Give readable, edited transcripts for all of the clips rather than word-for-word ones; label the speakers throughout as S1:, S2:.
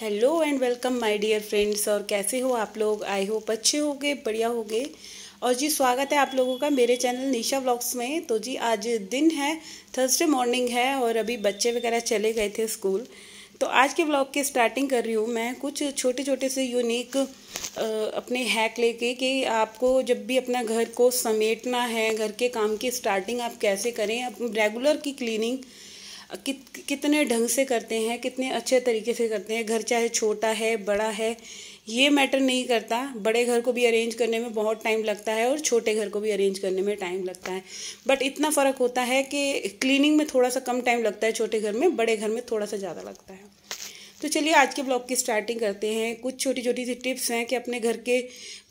S1: Hello and welcome my dear friends. और कैसे हो आप लोग? आई होप अच्छे होगे, बढ़िया होगे। और जी स्वागत है आप लोगों का मेरे चैनल निशा व्लॉग्स में। तो जी आज दिन है, थर्सडे मॉर्निंग है और अभी बच्चे वगैरह चले गए थे स्कूल। तो आज के व्लॉग की स्टार्टिंग कर रही हूँ मैं कुछ छोटे छोटे से यूनिक अपने हैक लेके कि आपको जब भी अपना घर को समेटना है, घर के काम की स्टार्टिंग आप कैसे करें, आप रेगुलर की क्लीनिंग कितने ढंग से करते हैं, कितने अच्छे तरीके से करते हैं। घर चाहे छोटा है बड़ा है ये मैटर नहीं करता। बड़े घर को भी अरेंज करने में बहुत टाइम लगता है और छोटे घर को भी अरेंज करने में टाइम लगता है, बट इतना फ़र्क होता है कि क्लीनिंग में थोड़ा सा कम टाइम लगता है छोटे घर में, बड़े घर में थोड़ा सा ज़्यादा लगता है। तो चलिए आज के ब्लॉग की स्टार्टिंग करते हैं। कुछ छोटी छोटी सी टिप्स हैं कि अपने घर के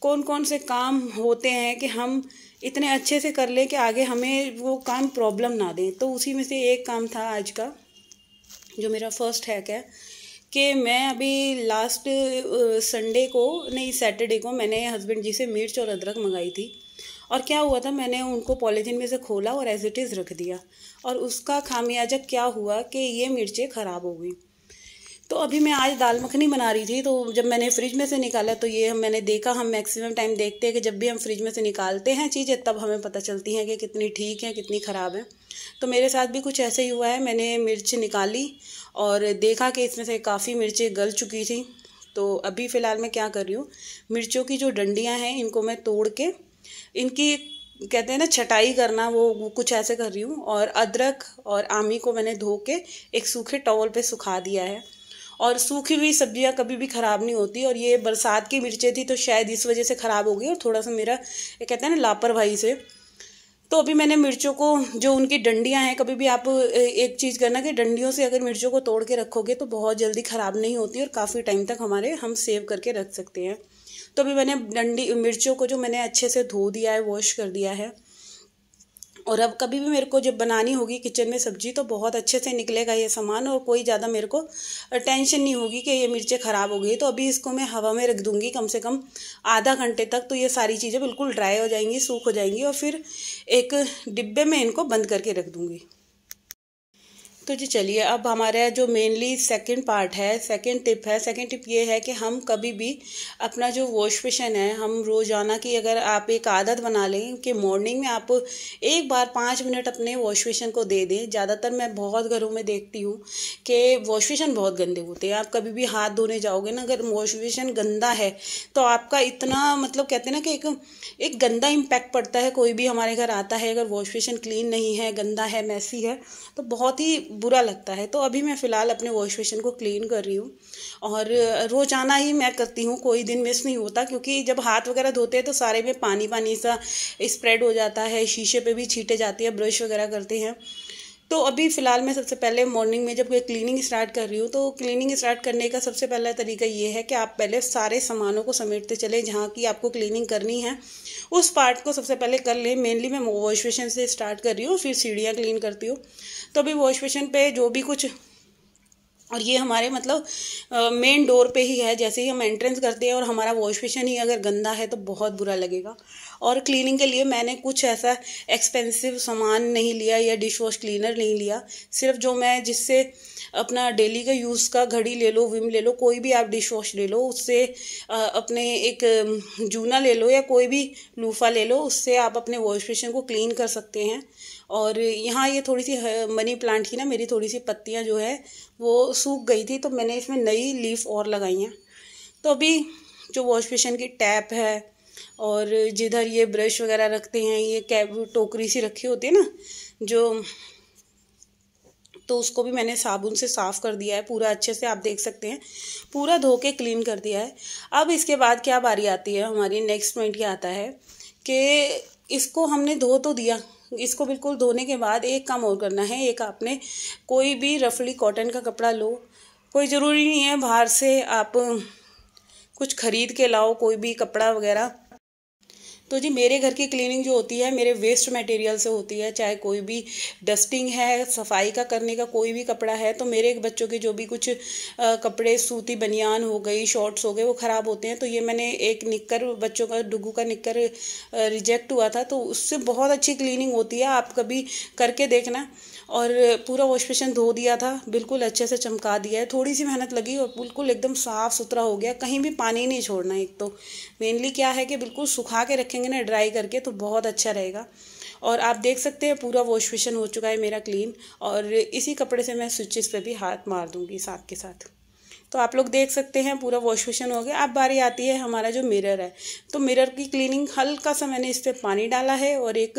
S1: कौन कौन से काम होते हैं कि हम इतने अच्छे से कर लें कि आगे हमें वो काम प्रॉब्लम ना दें। तो उसी में से एक काम था आज का, जो मेरा फर्स्ट हैक है कि मैं अभी लास्ट संडे को नहीं सैटरडे को मैंने हस्बैंड जी से मिर्च और अदरक मंगाई थी। और क्या हुआ था, मैंने उनको पॉलीथीन में से खोला और एज इट इज़ रख दिया, और उसका खामियाजा क्या हुआ कि ये मिर्चें ख़राब हो गई। तो अभी मैं आज दाल मखनी बना रही थी, तो जब मैंने फ्रिज में से निकाला तो ये मैंने देखा, हम मैक्सिमम टाइम देखते हैं कि जब भी हम फ्रिज में से निकालते हैं चीज़ें तब हमें पता चलती हैं कि कितनी ठीक है कितनी ख़राब है। तो मेरे साथ भी कुछ ऐसे ही हुआ है। मैंने मिर्च निकाली और देखा कि इसमें से काफ़ी मिर्चें गल चुकी थी। तो अभी फ़िलहाल मैं क्या कर रही हूँ, मिर्चों की जो डंडियाँ हैं इनको मैं तोड़ के इनकी कहते हैं ना छटाई करना, वो कुछ ऐसे कर रही हूँ। और अदरक और आमी को मैंने धो के एक सूखे टॉवल पे सुखा दिया है। और सूखी हुई सब्जियां कभी भी ख़राब नहीं होती, और ये बरसात की मिर्चें थी तो शायद इस वजह से ख़राब हो गई, और थोड़ा सा मेरा ये कहते हैं ना लापरवाही से। तो अभी मैंने मिर्चों को जो उनकी डंडियां हैं, कभी भी आप एक चीज़ करना कि डंडियों से अगर मिर्चों को तोड़ के रखोगे तो बहुत जल्दी ख़राब नहीं होती और काफ़ी टाइम तक हम सेव करके रख सकते हैं। तो अभी मैंने मिर्चों को जो मैंने अच्छे से धो दिया है, वॉश कर दिया है। और अब कभी भी मेरे को जब बनानी होगी किचन में सब्जी तो बहुत अच्छे से निकलेगा ये सामान, और कोई ज़्यादा मेरे को टेंशन नहीं होगी कि ये मिर्चें ख़राब हो गई। तो अभी इसको मैं हवा में रख दूँगी कम से कम आधा घंटे तक, तो ये सारी चीज़ें बिल्कुल ड्राई हो जाएंगी, सूख हो जाएंगी, और फिर एक डिब्बे में इनको बंद करके रख दूँगी। तो जी चलिए, अब हमारा जो मेनली सेकंड पार्ट है, सेकंड टिप ये है कि हम कभी भी अपना जो वॉश बेसिन है, हम रोज़ाना की अगर आप एक आदत बना लें कि मॉर्निंग में आप एक बार 5 मिनट अपने वॉश बेसिन को दे दें। ज़्यादातर मैं बहुत घरों में देखती हूँ कि वॉश बेसिन बहुत गंदे होते हैं। आप कभी भी हाथ धोने जाओगे ना, अगर वॉश बेसिन गंदा है तो आपका इतना मतलब कहते हैं ना कि एक गंदा इम्पैक्ट पड़ता है। कोई भी हमारे घर आता है अगर वॉश बेसिन क्लीन नहीं है, गंदा है, मैसी है, तो बहुत ही बुरा लगता है। तो अभी मैं फ़िलहाल अपने वॉश बेसिन को क्लीन कर रही हूँ, और रोज़ाना ही मैं करती हूँ, कोई दिन मिस नहीं होता, क्योंकि जब हाथ वगैरह धोते हैं तो सारे में पानी पानी सा स्प्रेड हो जाता है, शीशे पे भी छींटे जाती है, ब्रश वगैरह करते हैं। तो अभी फ़िलहाल मैं सबसे पहले मॉर्निंग में जब क्लीनिंग स्टार्ट कर रही हूँ, तो क्लीनिंग स्टार्ट करने का सबसे पहला तरीका ये है कि आप पहले सारे सामानों को समेटते चले, जहाँ की आपको क्लीनिंग करनी है उस पार्ट को सबसे पहले कर लें। मेनली मैं वॉश बेसिन से स्टार्ट कर रही हूँ, फिर सीढ़ियाँ क्लीन करती हूँ। तो अभी वॉश बेसिन पे जो भी कुछ, और ये हमारे मतलब मेन डोर पे ही है, जैसे ही हम एंट्रेंस करते हैं, और हमारा वॉश बेसिन ही अगर गंदा है तो बहुत बुरा लगेगा। और क्लीनिंग के लिए मैंने कुछ ऐसा एक्सपेंसिव सामान नहीं लिया या डिश वॉश क्लीनर नहीं लिया, सिर्फ जो मैं जिससे अपना डेली का यूज़ का घड़ी ले लो, विम ले लो, कोई भी आप डिश वॉश ले लो, उससे अपने एक जूना ले लो या कोई भी लूफा ले लो, उससे आप अपने वॉश बेसिन को क्लीन कर सकते हैं। और यहाँ ये थोड़ी सी मनी प्लांट की ना मेरी थोड़ी सी पत्तियाँ जो है वो सूख गई थी, तो मैंने इसमें नई लीफ और लगाई हैं। तो अभी जो वॉश बेसिन की टैप है और जिधर ये ब्रश वगैरह रखते हैं, ये कैप टोकरी सी रखी होती है ना जो, तो उसको भी मैंने साबुन से साफ़ कर दिया है पूरा अच्छे से, आप देख सकते हैं पूरा धो के क्लीन कर दिया है। अब इसके बाद क्या बारी आती है हमारी, नेक्स्ट पॉइंट क्या आता है कि इसको हमने धो तो दिया, इसको बिल्कुल धोने के बाद एक काम और करना है। एक आपने कोई भी रफली कॉटन का कपड़ा लो, कोई ज़रूरी नहीं है बाहर से आप कुछ ख़रीद के लाओ कोई भी कपड़ा वगैरह। तो जी मेरे घर की क्लीनिंग जो होती है मेरे वेस्ट मटेरियल से होती है, चाहे कोई भी डस्टिंग है, सफाई का करने का कोई भी कपड़ा है। तो मेरे बच्चों के जो भी कुछ कपड़े, सूती बनियान हो गई, शॉर्ट्स हो गए, वो ख़राब होते हैं। तो ये मैंने एक निक्कर, बच्चों का डुगू का निक्कर रिजेक्ट हुआ था, तो उससे बहुत अच्छी क्लीनिंग होती है, आप कभी करके देखना। और पूरा वॉश बेसिन धो दिया था, बिल्कुल अच्छे से चमका दिया है। थोड़ी सी मेहनत लगी और बिल्कुल एकदम साफ़ सुथरा हो गया, कहीं भी पानी नहीं छोड़ना। एक तो मेनली क्या है कि बिल्कुल सुखा के रखेंगे ना ड्राई करके तो बहुत अच्छा रहेगा। और आप देख सकते हैं पूरा वॉश बेसिन हो चुका है मेरा क्लीन। और इसी कपड़े से मैं स्विचेस पे भी हाथ मार दूंगी साथ के साथ। तो आप लोग देख सकते हैं पूरा वॉश बेसिन हो गया। अब बारी आती है हमारा जो मिरर है, तो मिरर की क्लीनिंग हल्का सा मैंने इस पर पानी डाला है और एक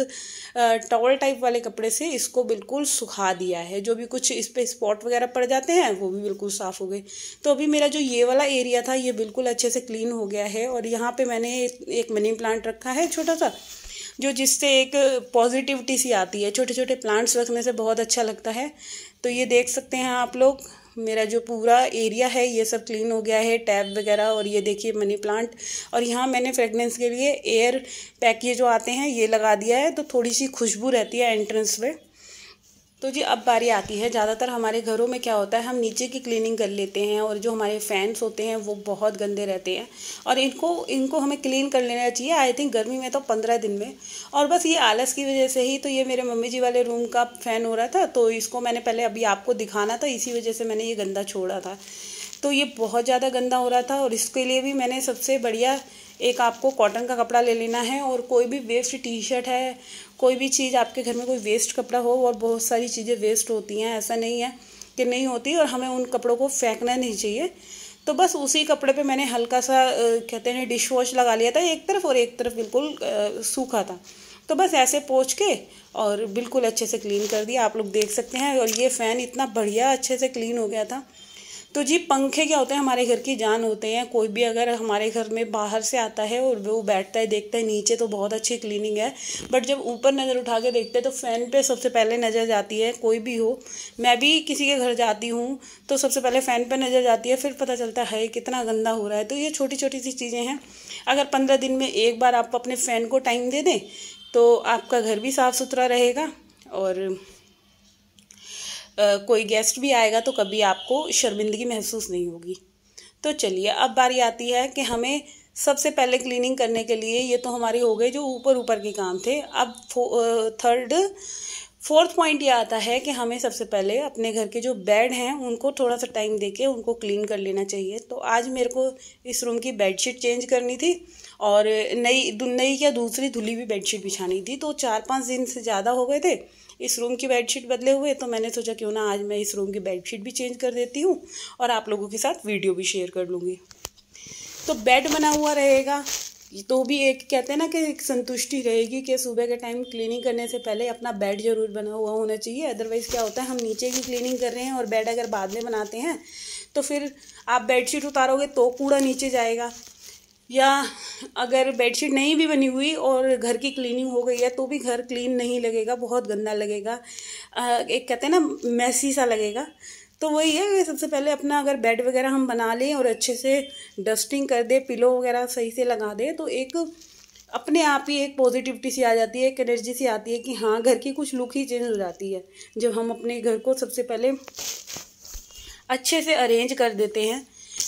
S1: टॉवल टाइप वाले कपड़े से इसको बिल्कुल सुखा दिया है। जो भी कुछ इस पर स्पॉट वगैरह पड़ जाते हैं वो भी बिल्कुल साफ़ हो गए। तो अभी मेरा जो ये वाला एरिया था ये बिल्कुल अच्छे से क्लीन हो गया है। और यहाँ पर मैंने एक मनी प्लांट रखा है छोटा सा, जो जिससे एक पॉजिटिविटी सी आती है। छोटे छोटे प्लांट्स रखने से बहुत अच्छा लगता है। तो ये देख सकते हैं आप लोग, मेरा जो पूरा एरिया है ये सब क्लीन हो गया है, टैब वगैरह। और ये देखिए मनी प्लांट। और यहाँ मैंने फ्रेगनेंस के लिए एयर पैक ये जो आते हैं ये लगा दिया है, तो थोड़ी सी खुशबू रहती है एंट्रेंस पे। तो जी अब बारी आती है, ज़्यादातर हमारे घरों में क्या होता है, हम नीचे की क्लीनिंग कर लेते हैं और जो हमारे फैंस होते हैं वो बहुत गंदे रहते हैं और इनको हमें क्लीन कर लेना चाहिए। आई थिंक गर्मी में तो 15 दिन में। और बस ये आलस की वजह से ही तो ये मेरे मम्मी जी वाले रूम का फ़ैन हो रहा था, तो इसको मैंने पहले अभी आपको दिखाना था, इसी वजह से मैंने ये गंदा छोड़ा था। तो ये बहुत ज़्यादा गंदा हो रहा था और इसके लिए भी मैंने सबसे बढ़िया एक आपको कॉटन का कपड़ा ले लेना है। और कोई भी वेस्ट टी शर्ट है, कोई भी चीज़ आपके घर में कोई वेस्ट कपड़ा हो, और बहुत सारी चीज़ें वेस्ट होती हैं, ऐसा नहीं है कि नहीं होती, और हमें उन कपड़ों को फेंकना नहीं चाहिए। तो बस उसी कपड़े पे मैंने हल्का सा कहते हैं डिश वॉश लगा लिया था एक तरफ, और एक तरफ बिल्कुल सूखा था। तो बस ऐसे पोंछ के और बिल्कुल अच्छे से क्लीन कर दिया, आप लोग देख सकते हैं। और ये फ़ैन इतना बढ़िया अच्छे से क्लीन हो गया था। तो जी पंखे क्या होते हैं, हमारे घर की जान होते हैं। कोई भी अगर हमारे घर में बाहर से आता है और वो बैठता है देखता है नीचे तो बहुत अच्छी क्लीनिंग है, बट जब ऊपर नज़र उठा के देखते हैं तो फ़ैन पे सबसे पहले नज़र जाती है। कोई भी हो, मैं भी किसी के घर जाती हूँ तो सबसे पहले फ़ैन पे नज़र जाती है, फिर पता चलता है कितना गंदा हो रहा है। तो ये छोटी छोटी सी चीज़ें हैं। अगर 15 दिन में एक बार आप अपने फ़ैन को टाइम दे दें तो आपका घर भी साफ़ सुथरा रहेगा, और कोई गेस्ट भी आएगा तो कभी आपको शर्मिंदगी महसूस नहीं होगी। तो चलिए अब बारी आती है कि हमें सबसे पहले क्लीनिंग करने के लिए, ये तो हमारे हो गए जो ऊपर ऊपर के काम थे। अब फोर्थ पॉइंट ये आता है कि हमें सबसे पहले अपने घर के जो बेड हैं उनको थोड़ा सा टाइम देके उनको क्लीन कर लेना चाहिए। तो आज मेरे को इस रूम की बेडशीट चेंज करनी थी और नई या दूसरी धुली हुई बेडशीट बिछानी थी। तो 4-5 दिन से ज़्यादा हो गए थे इस रूम की बेडशीट बदले हुए, तो मैंने सोचा क्यों ना आज मैं इस रूम की बेडशीट भी चेंज कर देती हूँ और आप लोगों के साथ वीडियो भी शेयर कर लूँगी। तो बेड बना हुआ रहेगा तो भी एक कहते हैं ना कि एक संतुष्टि रहेगी कि सुबह के टाइम क्लीनिंग करने से पहले अपना बेड जरूर बना हुआ होना चाहिए। अदरवाइज़ क्या होता है, हम नीचे की क्लीनिंग कर रहे हैं और बेड अगर बाद में बनाते हैं तो फिर आप बेडशीट उतारोगे तो कूड़ा नीचे जाएगा, या अगर बेडशीट नहीं भी बनी हुई और घर की क्लीनिंग हो गई है तो भी घर क्लीन नहीं लगेगा, बहुत गंदा लगेगा, एक कहते हैं ना मैसी सा लगेगा। तो वही है कि सबसे पहले अपना अगर बेड वगैरह हम बना लें और अच्छे से डस्टिंग कर दे, पिलो वगैरह सही से लगा दे, तो एक अपने आप ही एक पॉजिटिविटी सी आ जाती है, एक एनर्जी सी आती है कि हाँ घर की कुछ लुक ही चेंज हो जाती है जब हम अपने घर को सबसे पहले अच्छे से अरेंज कर देते हैं।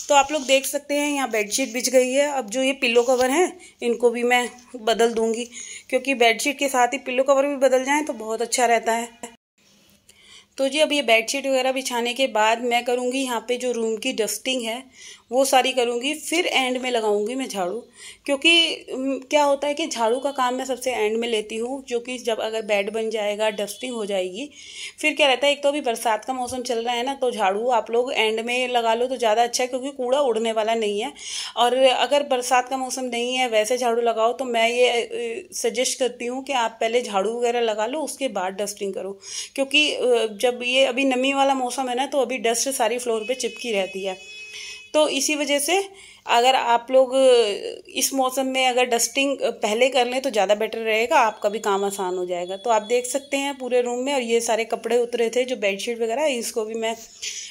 S1: तो आप लोग देख सकते हैं यहाँ बेडशीट बिछ गई है। अब जो ये पिलो कवर हैं इनको भी मैं बदल दूंगी, क्योंकि बेडशीट के साथ ही पिलो कवर भी बदल जाएं तो बहुत अच्छा रहता है। तो जी अब ये बेडशीट वगैरह बिछाने के बाद मैं करूँगी यहाँ पे जो रूम की डस्टिंग है वो सारी करूँगी, फिर एंड में लगाऊंगी मैं झाड़ू। क्योंकि क्या होता है कि झाड़ू का काम मैं सबसे एंड में लेती हूँ, जो कि जब अगर बेड बन जाएगा डस्टिंग हो जाएगी, फिर क्या रहता है, एक तो अभी बरसात का मौसम चल रहा है ना, तो झाड़ू आप लोग एंड में लगा लो तो ज़्यादा अच्छा है, क्योंकि कूड़ा उड़ने वाला नहीं है। और अगर बरसात का मौसम नहीं है वैसे झाड़ू लगाओ तो मैं ये सजेस्ट करती हूँ कि आप पहले झाड़ू वगैरह लगा लो उसके बाद डस्टिंग करो, क्योंकि जब ये अभी नमी वाला मौसम है ना तो अभी डस्ट सारी फ्लोर पे चिपकी रहती है। तो इसी वजह से अगर आप लोग इस मौसम में अगर डस्टिंग पहले कर लें तो ज़्यादा बेटर रहेगा, आपका भी काम आसान हो जाएगा। तो आप देख सकते हैं पूरे रूम में, और ये सारे कपड़े उतरे थे जो बेडशीट वगैरह, इसको भी मैं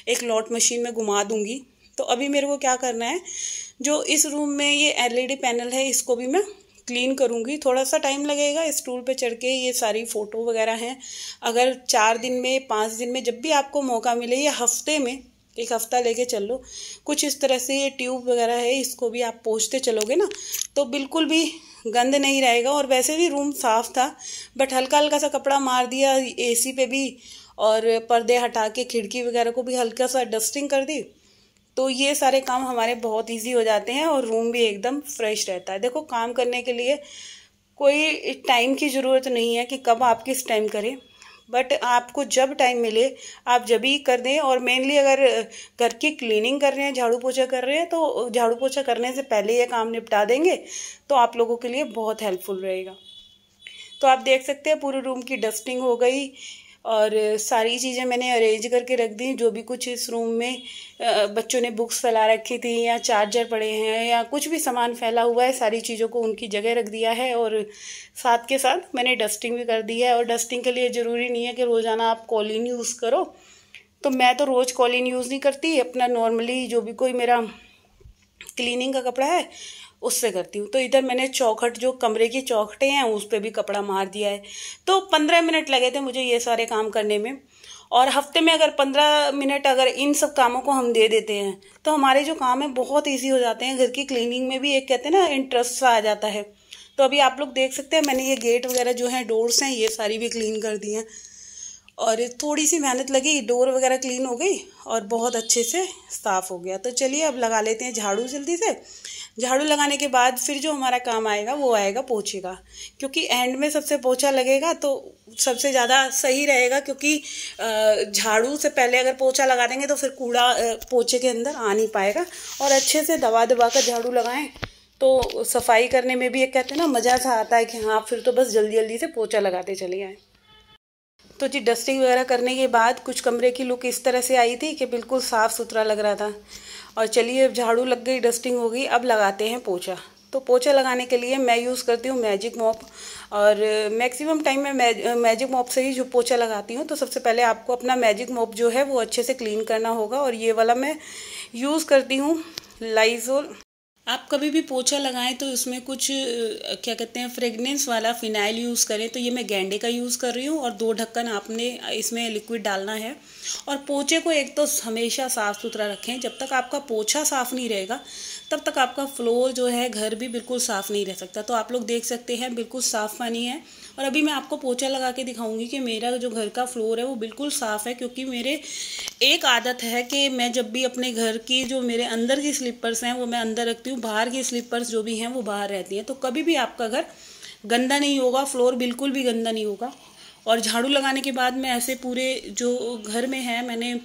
S1: एक लॉट मशीन में घुमा दूंगी। तो अभी मेरे को क्या करना है, जो इस रूम में ये LED पैनल है इसको भी मैं क्लीन करूँगी। थोड़ा सा टाइम लगेगा, स्टूल पे चढ़ के ये सारी फ़ोटो वगैरह हैं, अगर 4 दिन में 5 दिन में जब भी आपको मौका मिले, या हफ्ते में 1 हफ्ता लेके चल लो, कुछ इस तरह से ये ट्यूब वगैरह है इसको भी आप पोंछते चलोगे ना तो बिल्कुल भी गंद नहीं रहेगा। और वैसे भी रूम साफ़ था, बट हल्का हल्का सा कपड़ा मार दिया AC पे भी और पर्दे हटा के खिड़की वगैरह को भी हल्का सा डस्टिंग कर दी। तो ये सारे काम हमारे बहुत इजी हो जाते हैं और रूम भी एकदम फ्रेश रहता है। देखो, काम करने के लिए कोई टाइम की ज़रूरत नहीं है कि कब आप किस टाइम करें, बट आपको जब टाइम मिले आप जब ही कर दें। और मेनली अगर घर की क्लीनिंग कर रहे हैं, झाड़ू पोछा कर रहे हैं, तो झाड़ू पोछा करने से पहले ये काम निपटा देंगे तो आप लोगों के लिए बहुत हेल्पफुल रहेगा। तो आप देख सकते हैं पूरे रूम की डस्टिंग हो गई और सारी चीज़ें मैंने अरेंज करके रख दी। जो भी कुछ इस रूम में बच्चों ने बुक्स फैला रखी थी या चार्जर पड़े हैं या कुछ भी सामान फैला हुआ है, सारी चीज़ों को उनकी जगह रख दिया है। और साथ के साथ मैंने डस्टिंग भी कर दी है। और डस्टिंग के लिए ज़रूरी नहीं है कि रोज़ाना आप कॉलिन यूज़ करो, तो मैं तो रोज़ कॉलिन यूज़ नहीं करती, अपना नॉर्मली जो भी कोई मेरा क्लीनिंग का कपड़ा है उससे करती हूँ। तो इधर मैंने चौखट, जो कमरे की चौखटें हैं, उस पर भी कपड़ा मार दिया है। तो 15 मिनट लगे थे मुझे ये सारे काम करने में। और हफ्ते में अगर 15 मिनट अगर इन सब कामों को हम दे देते हैं तो हमारे जो काम है बहुत ईजी हो जाते हैं। घर की क्लीनिंग में भी एक कहते हैं ना इंटरेस्ट सा आ जाता है। तो अभी आप लोग देख सकते हैं मैंने ये गेट वगैरह जो हैं, डोर्स हैं, ये सारी भी क्लीन कर दी हैं। और थोड़ी सी मेहनत लगी, डोर वगैरह क्लीन हो गई और बहुत अच्छे से साफ़ हो गया। तो चलिए अब लगा लेते हैं झाड़ू जल्दी से। झाड़ू लगाने के बाद फिर जो हमारा काम आएगा वो आएगा पोछे का, क्योंकि एंड में सबसे पोछा लगेगा तो सबसे ज़्यादा सही रहेगा। क्योंकि झाड़ू से पहले अगर पोछा लगा देंगे तो फिर कूड़ा पोछे के अंदर आ नहीं पाएगा। और अच्छे से दबा दबा कर झाड़ू लगाएं तो सफाई करने में भी एक कहते हैं ना मज़ा सा आता है कि हाँ फिर तो बस जल्दी जल्दी से पोछा लगाते चले आए। तो जी डस्टिंग वगैरह करने के बाद कुछ कमरे की लुक इस तरह से आई थी कि बिल्कुल साफ़ सुथरा लग रहा था। और चलिए अब झाड़ू लग गई, डस्टिंग हो गई, अब लगाते हैं पोछा। तो पोछा लगाने के लिए मैं यूज़ करती हूँ मैजिक मॉप। और मैक्सिमम टाइम मैं मैजिक मॉप से ही जो पोछा लगाती हूँ। तो सबसे पहले आपको अपना मैजिक मॉप जो है वो अच्छे से क्लीन करना होगा। और ये वाला मैं यूज़ करती हूँ लाइज़ोल। आप कभी भी पोछा लगाएं तो उसमें कुछ क्या कहते हैं फ्रेगनेंस वाला फिनाइल यूज़ करें। तो ये मैं गेंडे का यूज़ कर रही हूँ और 2 ढक्कन आपने इसमें लिक्विड डालना है। और पोछे को एक तो हमेशा साफ़ सुथरा रखें। जब तक आपका पोछा साफ़ नहीं रहेगा तब तक आपका फ्लोर जो है घर भी बिल्कुल साफ़ नहीं रह सकता। तो आप लोग देख सकते हैं बिल्कुल साफ़ पानी है। और अभी मैं आपको पोछा लगा के दिखाऊंगी कि मेरा जो घर का फ्लोर है वो बिल्कुल साफ़ है। क्योंकि मेरे एक आदत है कि मैं जब भी अपने घर की जो मेरे अंदर की स्लीपर्स हैं वो मैं अंदर रखती हूँ, बाहर की स्लीपर्स जो भी हैं वो बाहर रहती हैं। तो कभी भी आपका घर गंदा नहीं होगा, फ्लोर बिल्कुल भी गंदा नहीं होगा। और झाड़ू लगाने के बाद मैं ऐसे पूरे जो घर में है मैंने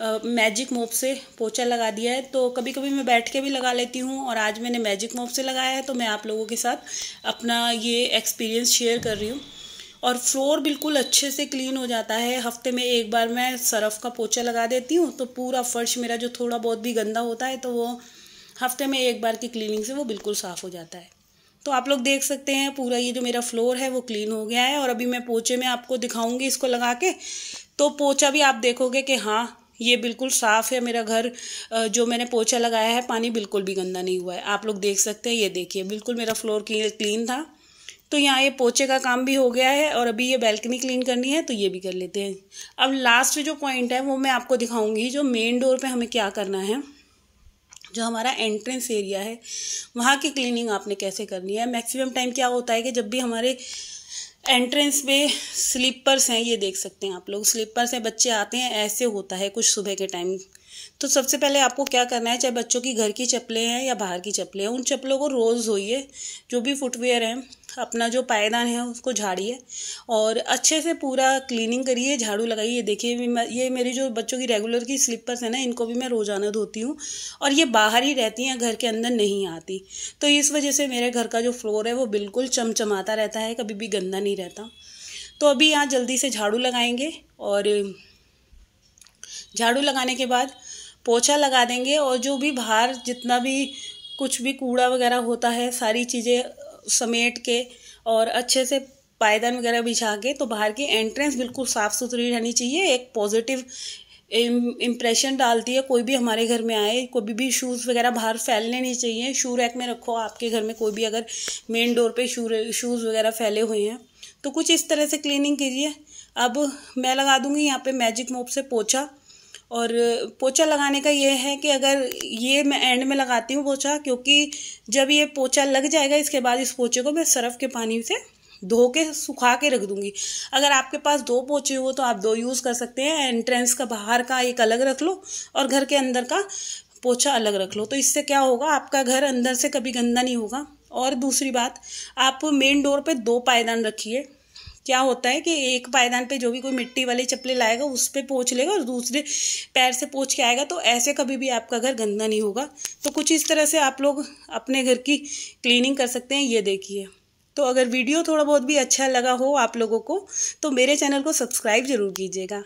S1: मैजिक मोप से पोछा लगा दिया है। तो कभी कभी मैं बैठ के भी लगा लेती हूँ और आज मैंने मैजिक मोप से लगाया है। तो मैं आप लोगों के साथ अपना ये एक्सपीरियंस शेयर कर रही हूँ। और फ्लोर बिल्कुल अच्छे से क्लीन हो जाता है। हफ्ते में एक बार मैं सरफ का पोछा लगा देती हूँ तो पूरा फर्श मेरा जो थोड़ा बहुत भी गंदा होता है तो वो हफ्ते में एक बार की क्लीनिंग से वो बिल्कुल साफ़ हो जाता है। तो आप लोग देख सकते हैं पूरा ये जो मेरा फ्लोर है वो क्लीन हो गया है। और अभी मैं पोछे में आपको दिखाऊंगी इसको लगा के। तो पोछा भी आप देखोगे कि हाँ ये बिल्कुल साफ़ है मेरा घर। जो मैंने पोछा लगाया है पानी बिल्कुल भी गंदा नहीं हुआ है। आप लोग देख सकते हैं, ये देखिए बिल्कुल मेरा फ्लोर क्लीन था। तो यहाँ ये पोछे का काम भी हो गया है और अभी ये बैल्कनी क्लीन करनी है तो ये भी कर लेते हैं। अब लास्ट जो पॉइंट है वो मैं आपको दिखाऊंगी, जो मेन डोर पे हमें क्या करना है। जो हमारा एंट्रेंस एरिया है वहाँ की क्लीनिंग आपने कैसे करनी है। मैक्सिमम टाइम क्या होता है कि जब भी हमारे एंट्रेंस पे स्लीपर्स हैं, ये देख सकते हैं आप लोग, स्लीपर्स हैं, बच्चे आते हैं, ऐसे होता है कुछ सुबह के टाइम। तो सबसे पहले आपको क्या करना है, चाहे बच्चों की घर की चप्पलें हैं या बाहर की चप्पलें हैं, उन चप्पलों को रोज़ धोइए। जो भी फुटवेयर है अपना जो पायदान है उसको झाड़िए और अच्छे से पूरा क्लीनिंग करिए, झाड़ू लगाइए। देखिए ये मेरी जो बच्चों की रेगुलर की स्लीपर्स है ना, इनको भी मैं रोज़ाना धोती हूँ और ये बाहर ही रहती हैं, घर के अंदर नहीं आती। तो इस वजह से मेरे घर का जो फ्लोर है वो बिल्कुल चमचमाता रहता है, कभी भी गंदा नहीं रहता। तो अभी यहाँ जल्दी से झाड़ू लगाएंगे और झाड़ू लगाने के बाद पोछा लगा देंगे। और जो भी बाहर जितना भी कुछ भी कूड़ा वगैरह होता है सारी चीज़ें समेट के और अच्छे से पायदान वगैरह बिछा के, तो बाहर की एंट्रेंस बिल्कुल साफ़ सुथरी रहनी चाहिए। एक पॉजिटिव इम्प्रेशन डालती है कोई भी हमारे घर में आए। कोई भी शूज़ वगैरह बाहर फैलने नहीं चाहिए। शू रैक में रखो आपके घर में, कोई भी अगर मेन डोर पे शूज़ वगैरह फैले हुए हैं तो कुछ इस तरह से क्लीनिंग कीजिए। अब मैं लगा दूँगी यहाँ पे मैजिक मोप से पोछा। और पोछा लगाने का ये है कि अगर ये मैं एंड में लगाती हूँ पोछा, क्योंकि जब ये पोछा लग जाएगा इसके बाद इस पोछे को मैं सरफ के पानी से धो के सुखा के रख दूंगी। अगर आपके पास 2 पोछे हो तो आप 2 यूज़ कर सकते हैं। एंट्रेंस का बाहर का एक अलग रख लो और घर के अंदर का पोछा अलग रख लो। तो इससे क्या होगा, आपका घर अंदर से कभी गंदा नहीं होगा। और दूसरी बात, आप मेन डोर पे 2 पायदान रखिए। क्या होता है कि एक पायदान पे जो भी कोई मिट्टी वाली चप्पलें लाएगा उस पे पोंछ लेगा और दूसरे पैर से पोंछ के आएगा, तो ऐसे कभी भी आपका घर गंदा नहीं होगा। तो कुछ इस तरह से आप लोग अपने घर की क्लीनिंग कर सकते हैं। ये देखिए। तो अगर वीडियो थोड़ा बहुत भी अच्छा लगा हो आप लोगों को तो मेरे चैनल को सब्सक्राइब ज़रूर कीजिएगा।